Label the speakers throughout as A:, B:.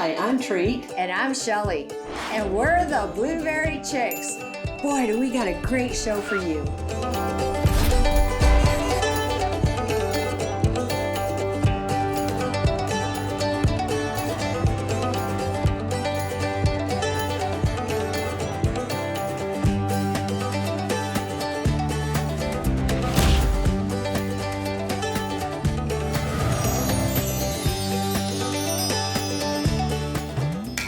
A: Hi, I'm Treat.
B: And I'm Shelly. And we're the Blueberry Chicks. Boy, do we got a great show for you.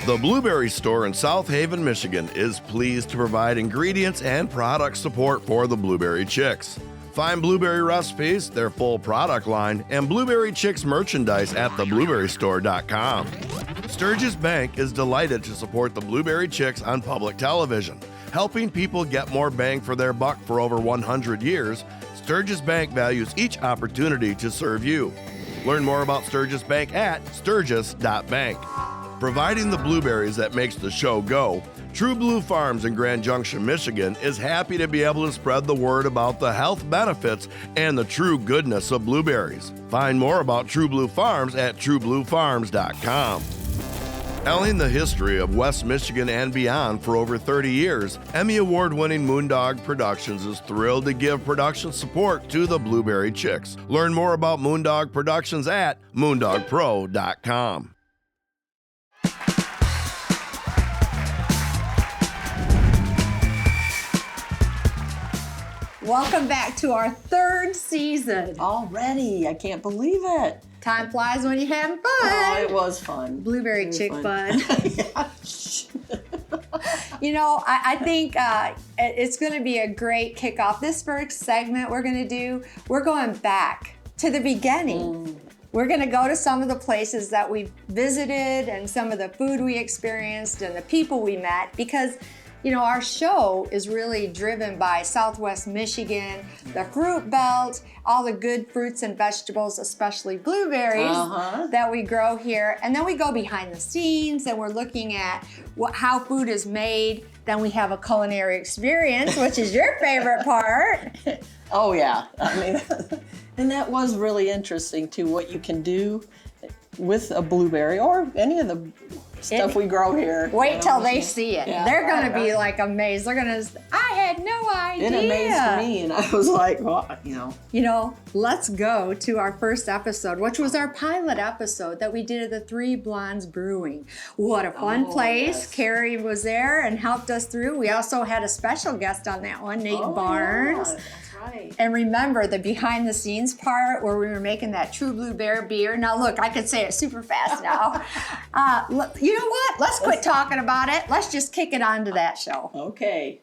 C: The Blueberry Store in South Haven, Michigan is pleased to provide ingredients and product support for the Blueberry Chicks. Find blueberry recipes, their full product line, and Blueberry Chicks merchandise at theblueberrystore.com. Sturgis Bank is delighted to support the Blueberry Chicks on public television. Helping people get more bang for their buck for over 100 years, Sturgis Bank values each opportunity to serve you. Learn more about Sturgis Bank at sturgis.bank. Providing the blueberries that makes the show go, True Blue Farms in Grand Junction, Michigan is happy to be able to spread the word about the health benefits and the true goodness of blueberries. Find more about True Blue Farms at truebluefarms.com. Telling the history of West Michigan and beyond for over 30 years, Emmy Award-winning Moondog Productions is thrilled to give production support to the Blueberry Chicks. Learn more about Moondog Productions at moondogpro.com.
B: Welcome back to our third season.
A: Already, I can't believe it.
B: Time flies when you're having fun.
A: Oh, it was fun.
B: Blueberry Chick fun.
A: Yeah.
B: You know, I think it's going to be a great kickoff. This first segment we're going back to the beginning. We're going to go to some of the places that we've visited and some of the food we experienced and the people we met, because you know, our show is really driven by Southwest Michigan, the fruit belt, all the good fruits and vegetables, especially blueberries that we grow here. And then we go behind the scenes and we're looking at how food is made. Then we have a culinary experience, which is your favorite part.
A: Oh yeah, I mean, and that was really interesting too, what you can do with a blueberry or any of the stuff we grow here.
B: Wait till they see it.
A: Yeah.
B: They're going to be like amazed. They're going to, I had no idea.
A: It amazed me, and I was like, well, you know.
B: You know, let's go to our first episode, which was our pilot episode that we did at the Three Blondes Brewing. What a fun place. Yes. Carrie was there and helped us through. We also had a special guest on that one, Nate Barnes.
A: Yeah. Right.
B: And remember the behind the scenes part where we were making that True Blueberry beer. Now look, I could say it super fast now. You know what? Let's quit talking about it. Let's just kick it on to that show.
A: Okay.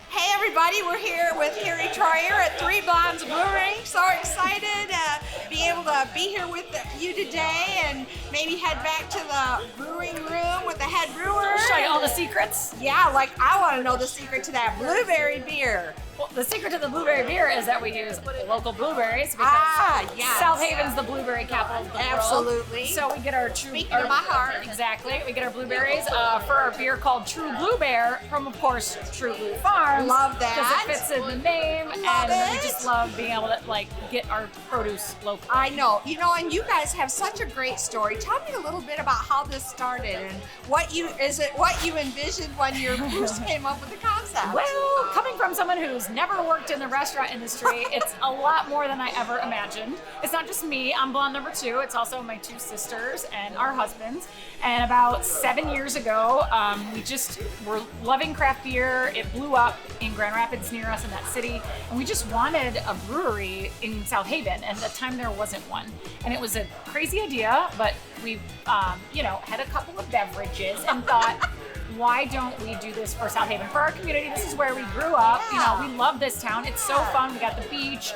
D: Hey everybody, we're here with Carrie Troyer at Three Blondes Brewing. So excited to be able to be here with you today and maybe head back to the brewing room with the head brewer.
E: Show you all the secrets.
D: Yeah, like I want to know the secret to that blueberry beer.
E: Well, the secret to the blueberry beer is that we use local blueberries because
D: yes.
E: South Haven's the blueberry capital of the world.
D: Absolutely.
E: So we get our true.
D: Speaking of my heart.
E: Exactly. We get our blueberries for our beer called True Blue Bear from, of course, True Blue Farms.
D: Love that.
E: Because it fits in the name,
D: Love
E: and we
D: it.
E: just love being able to get our produce local.
D: I know. You know, and you guys have such a great story. Tell me a little bit about how this started and what you envisioned when you first came up with the concept.
E: Well, coming from someone who's never worked in the restaurant industry, it's a lot more than I ever imagined. It's not just me, I'm blonde number 2, it's also my 2 sisters and our husbands. And about 7 years ago, we just were loving craft beer. It blew up in Grand Rapids near us in that city. And we just wanted a brewery in South Haven, and at the time there wasn't one. And it was a crazy idea, but we had a couple of beverages and thought, why don't we do this for South Haven, for our community? This is where we grew up. You know, we love this town. It's so fun. We got the beach.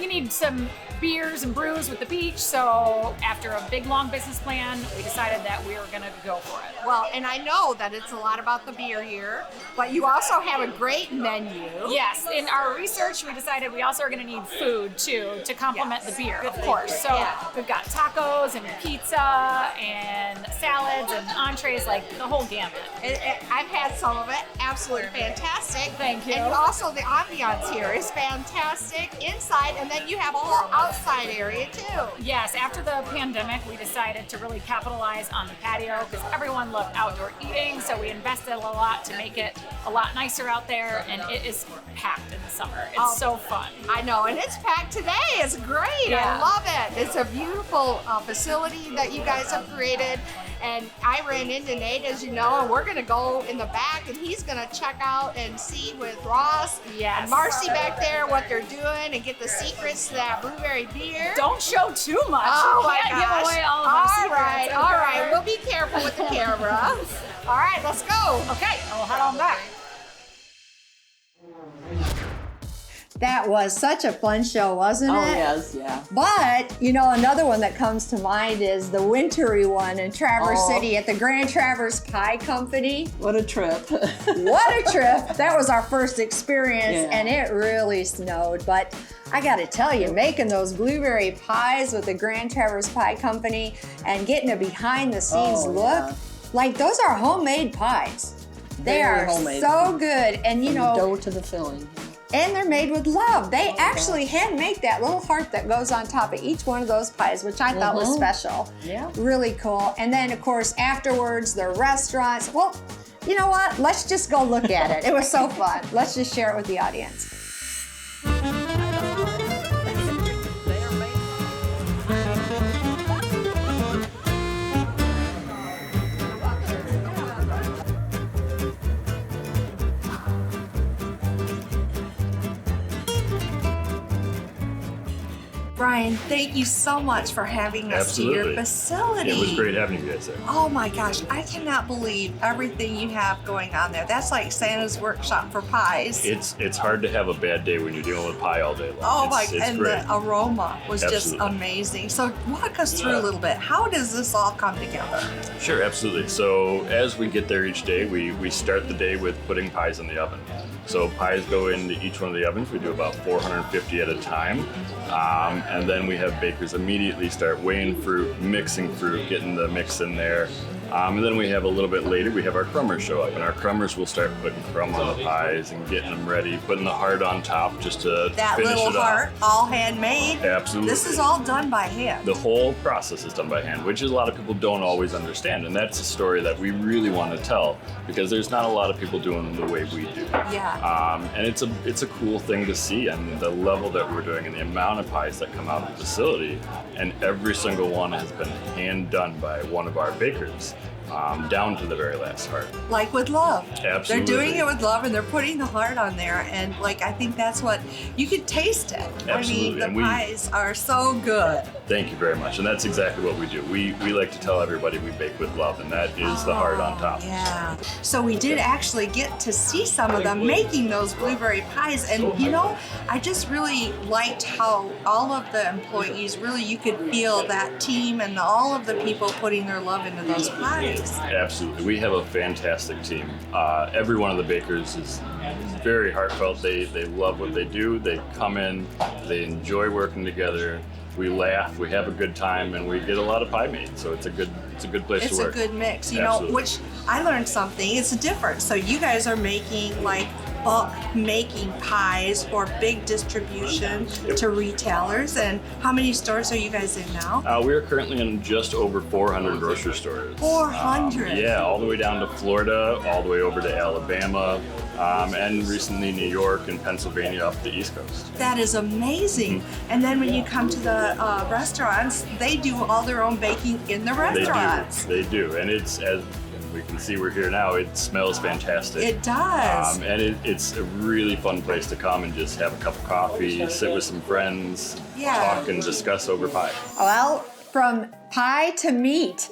E: You need some beers and brews with the beach. So after a big, long business plan, we decided that we were going to go for it.
D: Well, and I know that it's a lot about the beer here, but you also have a great menu.
E: Yes, in our research, we decided we also are going to need food too to complement the beer, of course. So we've got tacos and pizza and salads and entrees, like the whole gamut.
D: I've had some of it. Absolutely fantastic.
E: Thank you.
D: And also the ambiance here is fantastic inside, and then you have a whole outside area too.
E: Yes, after the pandemic, we decided to really capitalize on the patio because everyone loved outdoor eating, so we invested a lot to make it a lot nicer out there, and it is packed in the summer. It's so fun.
D: I know, and it's packed today. It's great.
E: Yeah.
D: I love it. It's a beautiful facility that you guys have created. And I ran into Nate, as you know, and we're going to go in the back, and he's going to check out and see with Ross and Marcy back there what they're doing and get the secrets to that blueberry beer.
E: Don't show too much.
D: Oh,
E: You can't give away all of our secrets.
D: All right. We'll be careful with the camera. All right, let's go.
E: Okay, I'll head on back.
B: That was such a fun show, wasn't it?
A: Oh, yes, yeah.
B: But, you know, another one that comes to mind is the wintry one in Traverse City at the Grand Traverse Pie Company.
A: What a trip.
B: What a trip. That was our first experience,
A: Yeah.
B: and it really snowed. But I got to tell you, making those blueberry pies with the Grand Traverse Pie Company and getting a behind-the-scenes look,
A: yeah.
B: like those are homemade pies. They
A: Very
B: are
A: homemade.
B: so good. And, you know,
A: Dough to the filling.
B: and they're made with love. They actually hand make that little heart that goes on top of each one of those pies, which I thought was special.
A: Yeah.
B: Really cool. And then, of course, afterwards, the restaurants. Well, you know what? Let's just go look at it. It was so fun. Let's just share it with the audience.
D: Brian, thank you so much for having us to your facility.
F: Yeah, it was great having you guys there.
D: Oh my gosh, I cannot believe everything you have going on there. That's like Santa's workshop for pies.
F: It's hard to have a bad day when you're dealing with pie all day long.
D: Oh my,
F: it's
D: and
F: great.
D: the aroma was just
F: Absolutely.
D: amazing. So walk us through a little bit. How does this all come together?
F: Sure, absolutely. So as we get there each day, we start the day with putting pies in the oven. So pies go into each one of the ovens. We do about 450 at a time. And then we have bakers immediately start weighing fruit, mixing fruit, getting the mix in there. And then we have a little bit later, we have our crumbers show up, and our crumbers will start putting crumb on the pies and getting them ready, putting the heart on top just to
D: That
F: finish
D: little
F: it off.
D: heart, all handmade.
F: Absolutely.
D: This is all done by hand.
F: The whole process is done by hand, which a lot of people don't always understand, and that's a story that we really want to tell because there's not a lot of people doing the way we do.
D: Yeah.
F: And it's a cool thing to see, and the level that we're doing and the amount of pies that come out of the facility, and every single one has been hand done by one of our bakers. Down to the very last heart.
D: Like with love.
F: Absolutely.
D: They're doing it with love and they're putting the heart on there, and like I think that's what you could taste it.
F: Absolutely.
D: I mean, the
F: And we-
D: pies are so good.
F: Thank you very much, and that's exactly what we do. We like to tell everybody we bake with love, and that is the heart on top.
D: Yeah. So we did actually get to see some of them making those blueberry pies, and you know, I just really liked how all of the employees really, you could feel that team and all of the people putting their love into those pies.
F: Absolutely. We have a fantastic team. Every one of the bakers is very heartfelt. They love what they do. They come in, they enjoy working together. We laugh, we have a good time, and we get a lot of pie made. So it's a good place
D: It's
F: to
D: a
F: work.
D: good mix, you
F: Absolutely.
D: know, which I learned something. It's different. So you guys are making like bulk making pies for big distribution to retailers. And how many stores are you guys in now?
F: We are currently in just over 400 grocery stores.
D: 400?
F: Yeah, all the way down to Florida, all the way over to Alabama, and recently New York and Pennsylvania up the East Coast.
D: That is amazing. And then when you come to the restaurants, they do all their own baking in the restaurants.
F: They do. And it's, as we can see we're here now, it smells fantastic.
D: It does.
F: And it's a really fun place to come and just have a cup of coffee, sit with some friends, talk and discuss over pie.
B: Well, from pie to meat.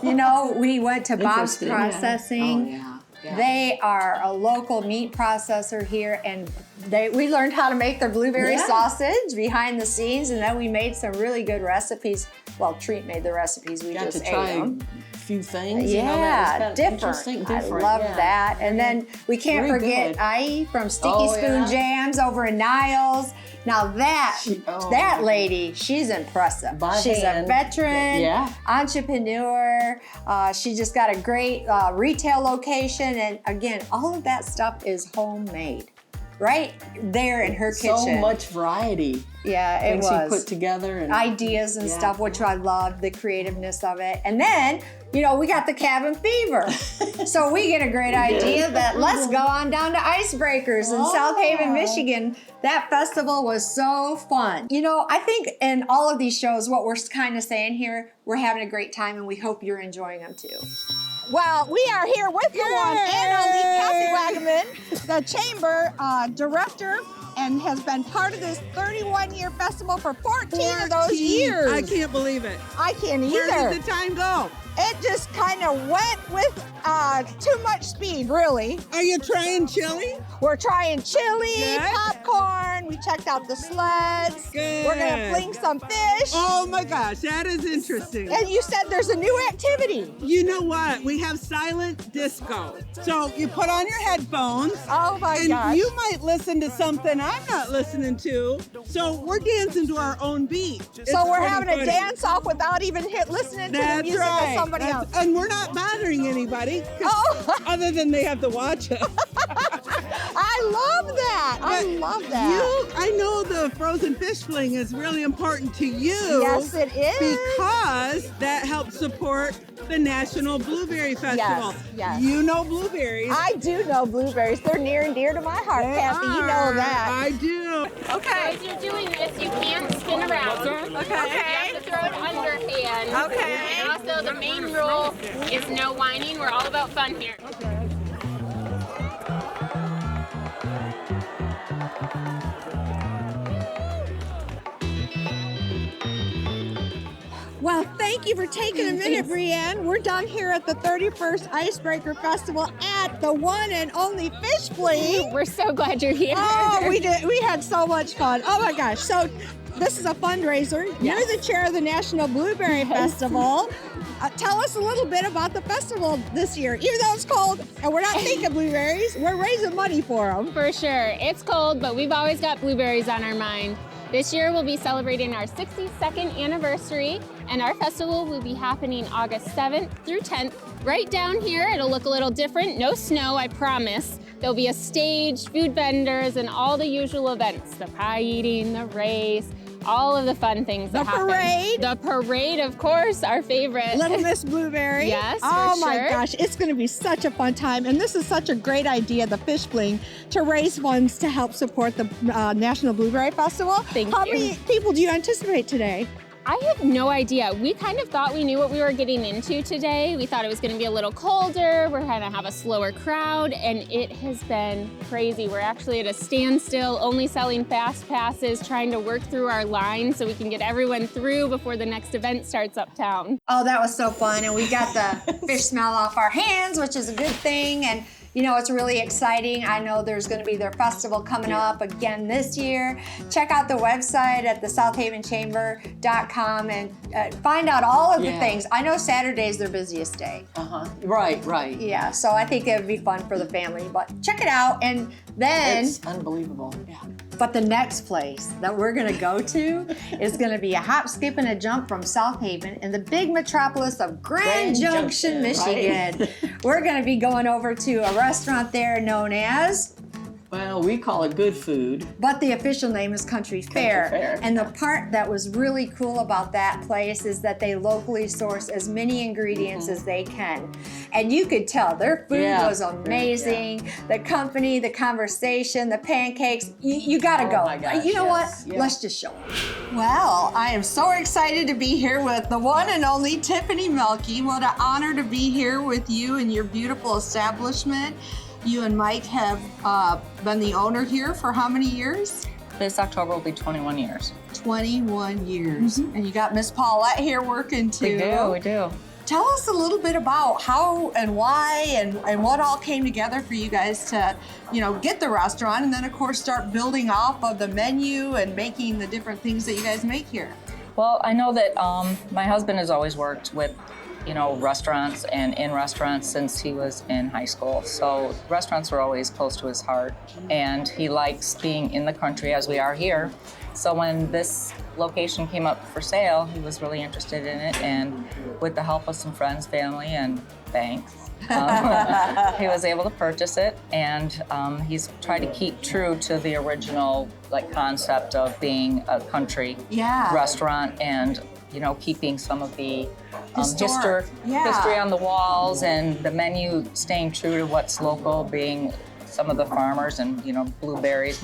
B: You know, we went to Bob's
A: Interesting.
B: Processing.
A: Oh, yeah. Yeah.
B: They are a local meat processor here, and we learned how to make their blueberry sausage behind the scenes, and then we made some really good recipes. Well, Treat made the recipes, we
A: Got
B: just
A: to
B: ate
A: try
B: them.
A: few things.
B: Yeah,
A: you know, that was kind of
B: different.
A: interesting,
B: I
A: different.
B: love
A: yeah.
B: that. And then we can't
A: Very
B: forget
A: good.
B: Ai from Sticky
A: Oh,
B: Spoon
A: yeah.
B: Jams over in Niles. Now that lady, she's impressive.
A: By
B: She's
A: hand.
B: a veteran,
A: Yeah.
B: entrepreneur. She just got a great retail location. And again, all of that stuff is homemade. Right there in her kitchen.
A: So much variety.
B: Yeah, it
A: Things
B: was.
A: she put together and
B: Ideas and
A: Yeah.
B: stuff, which I loved, the creativeness of it. And then, you know, we got the cabin fever. So we get a great idea that let's go on down to Icebreakers in South Haven, Michigan. That festival was so fun. You know, I think in all of these shows, what we're kind of saying here, we're having a great time and we hope you're enjoying them too.
D: Well, we are here with the one and only Kathy Wagaman, the chamber director, and has been part of this 31-year festival for 14 of those years.
G: I can't believe it.
D: I can't
G: Where
D: either.
G: did the time go?
D: It just kind of went with too much speed, really.
G: Are you trying chili?
D: We're trying chili,
G: Good.
D: popcorn. We checked out the sleds.
G: Good.
D: We're gonna fling some fish.
G: Oh my gosh, that is interesting.
D: And you said there's a new activity.
G: You know what? We have silent disco. So you put on your headphones.
D: Oh my
G: and
D: gosh.
G: you might listen to something I'm not listening to. So we're dancing to our own beat.
D: So we're having a dance off without even listening to the
G: That's
D: music
G: right.
D: of somebody else.
G: And we're not bothering anybody. 'Cause
D: Oh.
G: other than they have to watch us.
D: I love that. I love that.
G: I know the frozen fish fling is really important to you.
D: Yes, it is.
G: Because that helps support the National Blueberry Festival.
D: yes.
G: You know blueberries.
D: I do know blueberries. They're near and dear to my heart,
G: They
D: Kathy. You know
G: are.
D: that.
G: I do.
D: Okay.
H: As you're doing this, you can't spin around.
D: Okay.
H: You have to throw it underhand.
D: Okay.
H: And also, the main rule is no whining. We're all about fun here.
D: Well, thank you for taking a minute, Brienne. We're done here at the 31st Icebreaker Festival at the one and only Fish Fling.
H: We're so glad you're here.
D: Oh, we did. We had so much fun. Oh my gosh. So this is a fundraiser. You're the chair of the National Blueberry Festival. Tell us a little bit about the festival this year. Even though it's cold and we're not thinking blueberries, we're raising money for them.
H: For sure. It's cold, but we've always got blueberries on our mind. This year we'll be celebrating our 62nd anniversary, and our festival will be happening August 7th through 10th. Right down here, it'll look a little different. No snow, I promise. There'll be a stage, food vendors, and all the usual events. The pie eating, the race, all of the fun things that happen.
D: parade.
H: The parade, of course, our favorite.
D: Little Miss Blueberry.
H: Yes, for
D: Oh my
H: sure.
D: gosh, it's going to be such a fun time. And this is such a great idea, the Fish Fling, to raise funds to help support the National Blueberry Festival.
H: Thank
D: How
H: you.
D: many people do you anticipate today?
H: I have no idea. We kind of thought we knew what we were getting into today. We thought it was going to be a little colder. We're going to have a slower crowd, and it has been crazy. We're actually at a standstill, only selling fast passes, trying to work through our line so we can get everyone through before the next event starts uptown.
B: Oh, that was so fun. And we got the fish smell off our hands, which is a good thing. And you know, it's really exciting. I know there's going to be their festival coming up again this year. Check out the website at thesouthavenchamber.com and find out all of the things. I know Saturday's their busiest day.
A: Right.
B: Yeah, so I think it would be fun for the family. But check it out. And then,
A: It's unbelievable. Yeah.
B: but the next place that we're going to go to is going to be a hop, skip, and a jump from South Haven in the big metropolis of Grand Junction, Michigan.
A: right.
B: We're going to be going over to a restaurant there known as,
A: Well, we call it good food.
B: but the official name is Country Fair.
A: Fair.
B: And the part that was really cool about that place is that they locally source as many ingredients as they can. And you could tell their food
A: Yeah.
B: was amazing. The company, the conversation, the pancakes, you gotta go.
A: my gosh,
B: You know
A: yes.
B: what?
A: Yeah.
B: Let's just show them.
D: Well, I am so excited to be here with the one and only Tiffany Melky. What an honor to be here with you and your beautiful establishment. You and Mike have been the owner here for how many years?
I: This October will be 21 years.
D: 21 years. And you got Miss Paulette here working too.
I: We do.
D: Tell us a little bit about how and why and what all came together for you guys to, get the restaurant and then of course start building off of the menu and making the different things that you guys make here.
I: Well, I know that my husband has always worked with restaurants and in restaurants since he was in high school. So restaurants were always close to his heart, and he likes being in the country as we are here. So when this location came up for sale, he was really interested in it, and with the help of some friends, family, and banks, he was able to purchase it, and he's tried to keep true to the original concept of being a country restaurant, and keeping some of the history on the walls, and the menu staying true to what's local, being some of the farmers and blueberries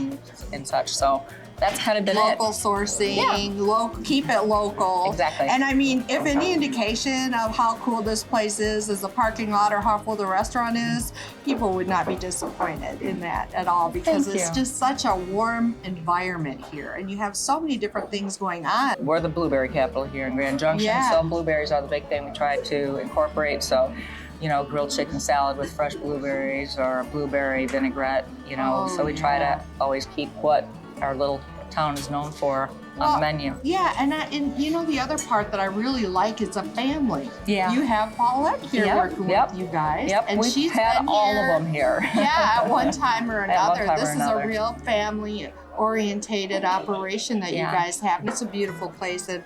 I: and such. So that's kind of been
B: local sourcing, keep it local.
I: Exactly.
B: And I mean, if any indication of how cool this place is the parking lot or how full the restaurant is, people would not be disappointed in that at all, because it's just such a warm environment here, and you have so many different things going on.
I: We're the blueberry capital here in Grand Junction, so blueberries are the big thing we try to incorporate. So, grilled chicken salad with fresh blueberries, or a blueberry vinaigrette, so we try to always keep what our little town is known for on the menu.
B: Yeah, and the other part that I really like is a family.
I: Yeah.
B: You have Paulette here working with you guys.
I: Yep,
B: and
I: we've had all of them here.
B: Yeah, at one time or another. This is
I: another.
B: a real family orientated operation that you guys have, and it's a beautiful place. And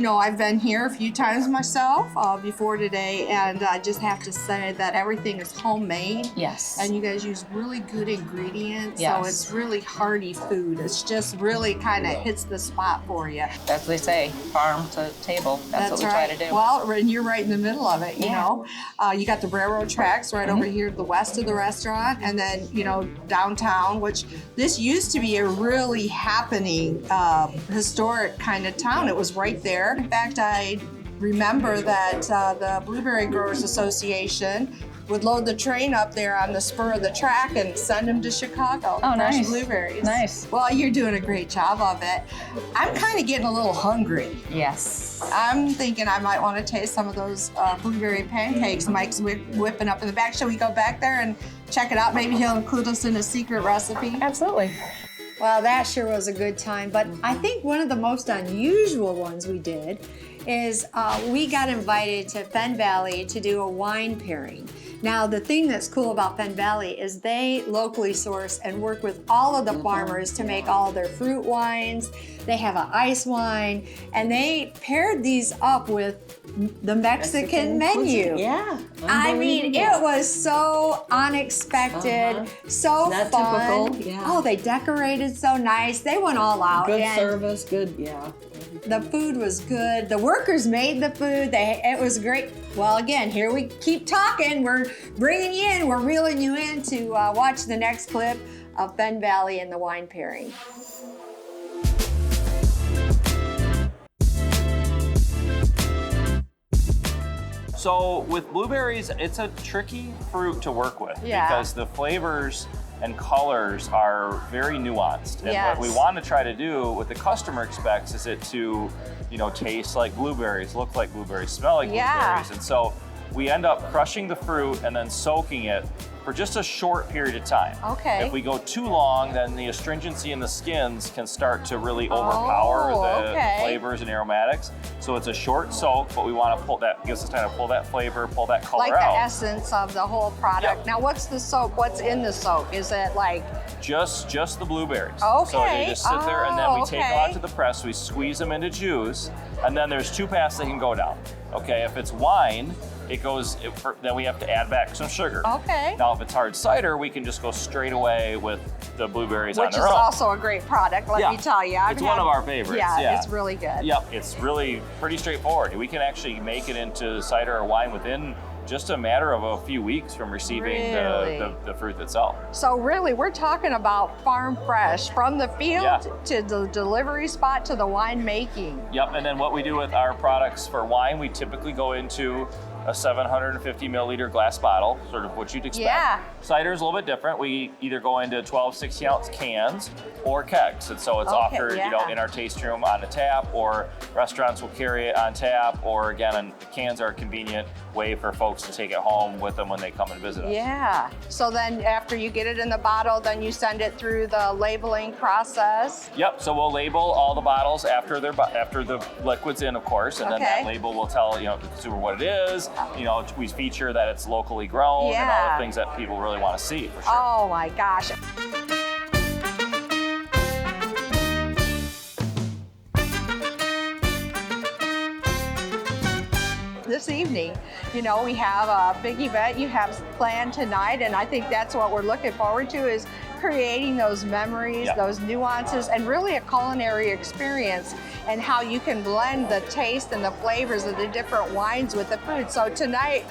B: I've been here a few times myself before today, and I just have to say that everything is homemade.
I: Yes.
B: And you guys use really good ingredients,
I: Yes.
B: so it's really hearty food. It's just really kind of hits the spot for you.
I: That's what they say, farm to table. That's what we
B: right.
I: try to do.
B: Well, and you're right in the middle of it, you know. You got the railroad tracks right over here to the west of the restaurant, and then, downtown, which this used to be a really happening, historic kind of town. It was right there. In fact, I remember that the Blueberry Growers Association would load the train up there on the spur of the track and send them to Chicago.
I: Oh,
B: fresh
I: nice.
B: blueberries.
I: Nice.
B: Well, you're doing a great job of it. I'm kind of getting a little hungry.
I: Yes.
B: I'm thinking I might want to taste some of those blueberry pancakes Mike's whipping up in the back. Shall we go back there and check it out? Maybe he'll include us in a secret recipe.
I: Absolutely.
B: Well, that sure was a good time. But I think one of the most unusual ones we did is we got invited to Fenn Valley to do a wine pairing. Now, the thing that's cool about Fenn Valley is they locally source and work with all of the farmers to make all of their fruit wines. They have an ice wine, and they paired these up with the Mexican menu.
A: Cuisine. Yeah.
B: I mean, it was so unexpected, so
A: Not
B: fun.
A: typical, yeah.
B: Oh, they decorated so nice. They went all out.
A: Good
B: and
A: service, good, yeah.
B: the food was good. The workers made the food. It was great. Well, again, here we keep talking. We're bringing you in. We're reeling you in to watch the next clip of Fenn Valley and the wine pairing.
J: So with blueberries, it's a tricky fruit to work with because the flavors and colors are very nuanced. And what we want to try to do, what the customer expects, is it to, taste like blueberries, look like blueberries, smell like blueberries. And so we end up crushing the fruit and then soaking it for just a short period of time.
B: Okay.
J: If we go too long, then the astringency in the skins can start to really overpower the flavors and aromatics. So it's a short soak, but we want to gives us time to pull that flavor, pull that color
B: like
J: out.
B: the essence of the whole product. Now, what's the soak? What's in the soak? Is it like
J: Just the blueberries.
B: Okay.
J: So they just sit there, and then we take them
B: okay.
J: out to the press, we squeeze them into juice, and then there's two paths they can go down. Okay, if it's wine, then we have to add back some sugar.
B: Okay.
J: Now, if it's hard cider, we can just go straight away with the blueberries on
B: which
J: their
B: is
J: own.
B: also a great product, let me tell you.
J: It's one of our favorites.
B: Yeah, it's really good.
J: Yep, it's really pretty straightforward. We can actually make it into cider or wine within just a matter of a few weeks from receiving the fruit itself.
B: So really, we're talking about farm fresh, from the field to the delivery spot to the wine making.
J: Yep, and then what we do with our products for wine, we typically go into a 750 milliliter glass bottle, sort of what you'd expect.
B: Yeah.
J: Cider is a little bit different. We either go into 12, 16 ounce cans or kegs. And so it's offered, in our taste room on a tap, or restaurants will carry it on tap, or again, cans are a convenient way for folks to take it home with them when they come and visit us.
B: Yeah. So then after you get it in the bottle, then you send it through the labeling process.
J: Yep, so we'll label all the bottles after the liquid's in, of course, and then that label will tell the consumer what it is, we feature that it's locally grown and all the things that people really want to see, for sure.
B: Oh my gosh. This evening, we have a big event you have planned tonight, and I think that's what we're looking forward to, is creating those memories, those nuances, and really a culinary experience, and how you can blend the taste and the flavors of the different wines with the food. So tonight,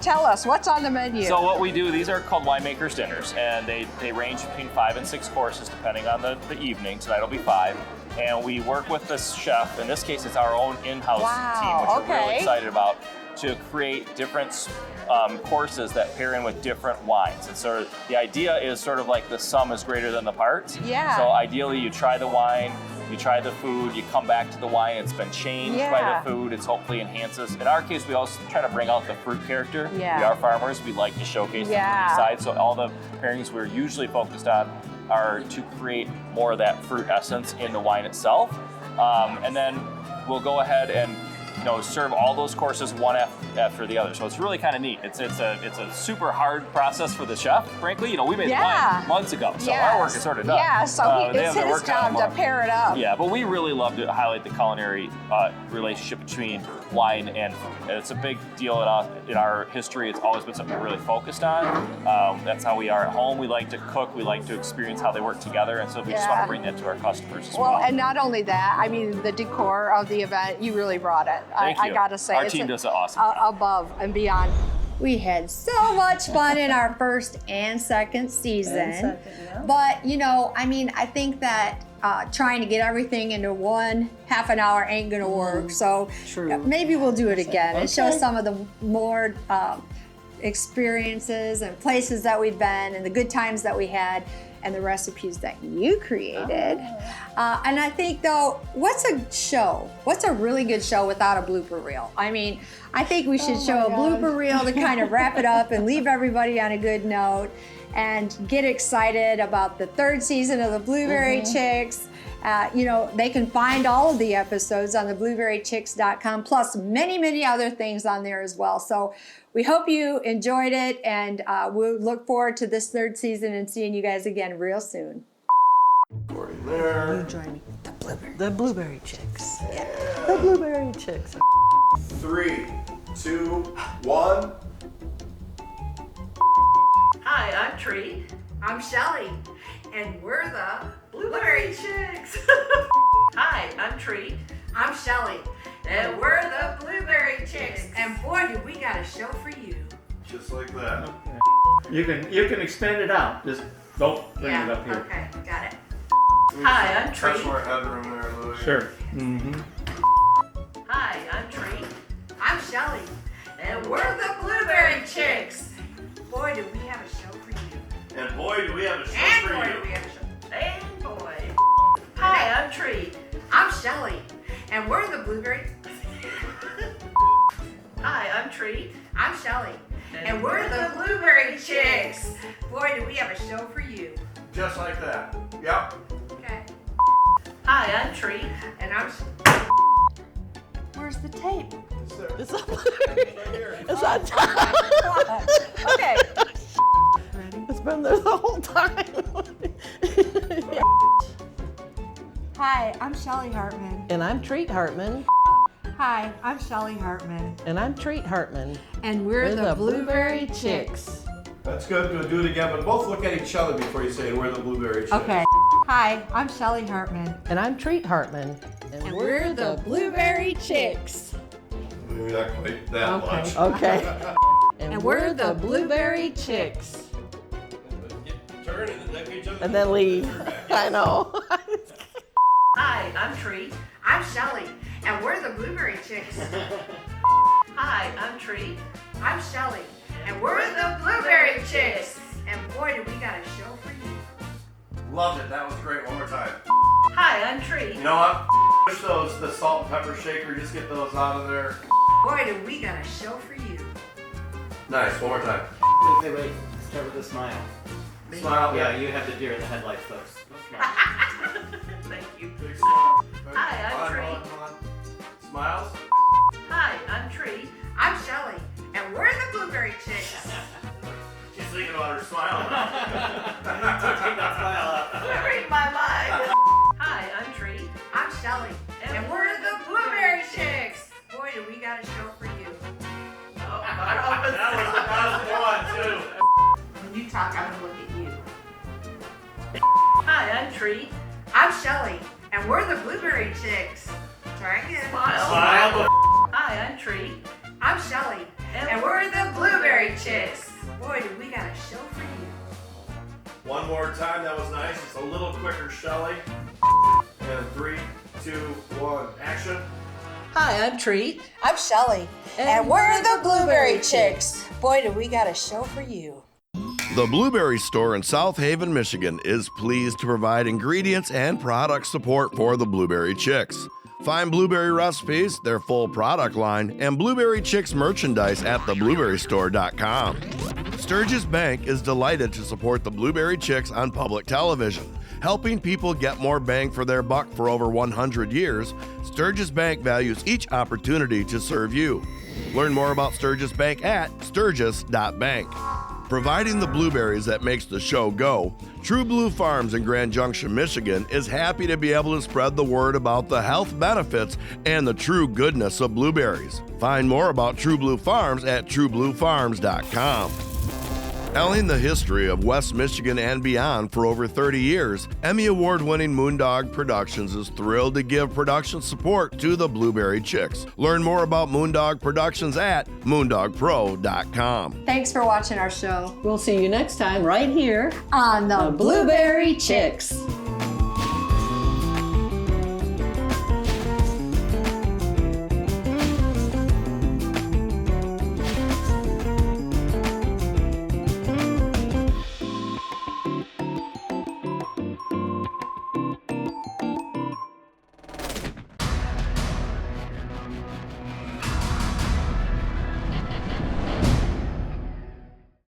B: tell us, what's on the menu?
J: So what we do, these are called winemakers dinners, and they range between 5 and 6 courses depending on the evening. Tonight will be 5. And we work with this chef. In this case, it's our own in-house team, which we're really excited about, to create different courses that pair in with different wines. And so the idea is sort of like the sum is greater than the parts.
B: Yeah.
J: So ideally, you try the wine, you try the food, you come back to the wine, it's been changed by the food, it's hopefully enhances. In our case, we also try to bring out the fruit character.
B: Yeah.
J: We are farmers, we like to showcase the fruity side, so all the pairings we're usually focused on are to create more of that fruit essence in the wine itself. And then we'll go ahead and serve all those courses one after the other. So it's really kind of neat. It's a super hard process for the chef, frankly. We made the wine months ago, so our work is sort of done.
B: Yeah, so it's his job to pair it up.
J: Yeah, but we really love to highlight the culinary relationship between wine and food. And it's a big deal in our history. It's always been something we're really focused on. That's how we are at home. We like to cook. We like to experience how they work together. And so we just want to bring that to our customers as well.
B: Well, and not only that, I mean, the decor of the event, you really brought it.
J: Thank you.
B: I gotta say,
J: our team does it awesome.
B: Above and beyond. We had so much fun in our first and second season. But, I think that trying to get everything into one half an hour ain't gonna work. So maybe we'll do it again and show some of the more experiences and places that we've been and the good times that we had and the recipes that you created. And I think, though, what's a really good show without a blooper reel? I mean, I think we should show a blooper reel to kind of wrap it up and leave everybody on a good note and get excited about the 3rd season of the Blueberry Chicks. They can find all of the episodes on the blueberrychicks.com, plus many, many other things on there as well. So we hope you enjoyed it, and we'll look forward to this 3rd season and seeing you guys again real soon.
C: There.
A: You join me. The Blueberry Chicks. Yeah. The Blueberry Chicks.
C: 3, 2, 1.
K: Hi, I'm Tree.
B: I'm Shelly.
K: And we're the Blueberry Chicks. Hi, I'm Tree.
B: I'm Shelly.
K: And we're the Blueberry Chicks.
B: And boy, do we got a show for you.
C: Just like that.
L: You can expand it out. Just don't bring it up here.
B: Okay, got it.
K: Hi, I'm Tree.
C: Touch more headroom there, Louis.
L: Sure. Mm-hmm.
K: Hi, I'm Tree.
B: I'm Shelly.
K: And we're the Blueberry Chicks.
B: Boy, do we have a show for you.
C: And boy, do we have a show
B: And
C: for
B: boy,
C: you.
B: do we have a show.
K: And boy. Hi, I'm Tree.
B: I'm Shelly. And we're the Blueberry...
K: Hi, I'm Tree.
B: I'm Shelly.
K: And we're the Blueberry Chicks.
B: Boy, do we have a show for you.
C: Just like that. Yep.
B: Okay.
K: Hi, I'm Tree.
B: And I'm... Where's the tape?
C: It's there.
A: It's up.
C: Right here.
A: It's on time.
B: Okay.
A: It's been there the whole time.
B: Hi, I'm Shelly Hartmann.
A: And I'm Treat Hartmann.
B: Hi, I'm Shelly Hartmann.
A: And I'm Treat Hartmann.
B: And we're the Blueberry
A: Chicks.
C: That's good. We'll do it again, but both look at each other before you say we're the Blueberry Chicks.
B: Okay. Hi, I'm Shelly Hartmann.
A: And I'm Treat Hartmann.
B: And we're the Blueberry Chicks.
C: Maybe not quite that much.
A: Okay.
B: And we're the Blueberry
A: Chicks.
C: Turn and then look at each other.
A: And then leave. I know.
K: Hi, I'm Tree.
B: I'm Shelly. And we're the Blueberry Chicks.
K: Hi, I'm Tree.
B: I'm Shelly.
K: And we're the Blueberry Chicks.
B: And boy, do we got a show for you.
C: Loved it. That was great. One more time.
K: Hi, I'm Tree.
C: You know what? Push those, the salt and pepper shaker. Just get those out of there.
B: Boy, do we got a show for you.
C: Nice. One more time.
L: Wait. Start with a smile.
C: Smile.
L: Yeah, you have the deer in the headlights, folks.
K: Thank you.
C: Big smile.
K: Hi, I'm
C: Hold on,
K: Tree.
C: hold on. Smiles.
K: Hi, I'm Tree.
B: I'm Shelly.
K: Blueberry Chicks.
L: She's thinking about her smile now. Take that smile out.
K: You're reading my mind. Hi, I'm Tree. I'm Shelly. And we're the Blueberry Chicks. Boy, do we got a show for you.
L: That was the best one, too.
K: When you talk, I'm gonna look at you. Hi, I'm Tree. I'm Shelly. And we're the Blueberry Chicks. Try again.
L: Smile.
K: Hi, I'm Tree. I'm Shelly. And we're the Blueberry Chicks. Boy, do we got a show for you.
C: One more time, that was nice. It's a little quicker, Shelly. And 3, 2, 1, action.
K: Hi, I'm Tree.
B: I'm Shelly. And we're the Blueberry Chicks. Boy, do we got a show for you.
C: The Blueberry Store in South Haven, Michigan is pleased to provide ingredients and product support for the Blueberry Chicks. Find Blueberry recipes, their full product line, and Blueberry Chicks merchandise at theblueberrystore.com. Sturgis Bank is delighted to support the Blueberry Chicks on public television. Helping people get more bang for their buck for over 100 years, Sturgis Bank values each opportunity to serve you. Learn more about Sturgis Bank at sturgis.bank. Providing the blueberries that makes the show go, True Blue Farms in Grand Junction, Michigan is happy to be able to spread the word about the health benefits and the true goodness of blueberries. Find more about True Blue Farms at truebluefarms.com. Telling the history of West Michigan and beyond for over 30 years, Emmy Award-winning Moondog Productions is thrilled to give production support to the Blueberry Chicks. Learn more about Moondog Productions at moondogpro.com.
B: Thanks for watching our show
A: We'll see you next time right here
B: on the
A: Blueberry Chicks.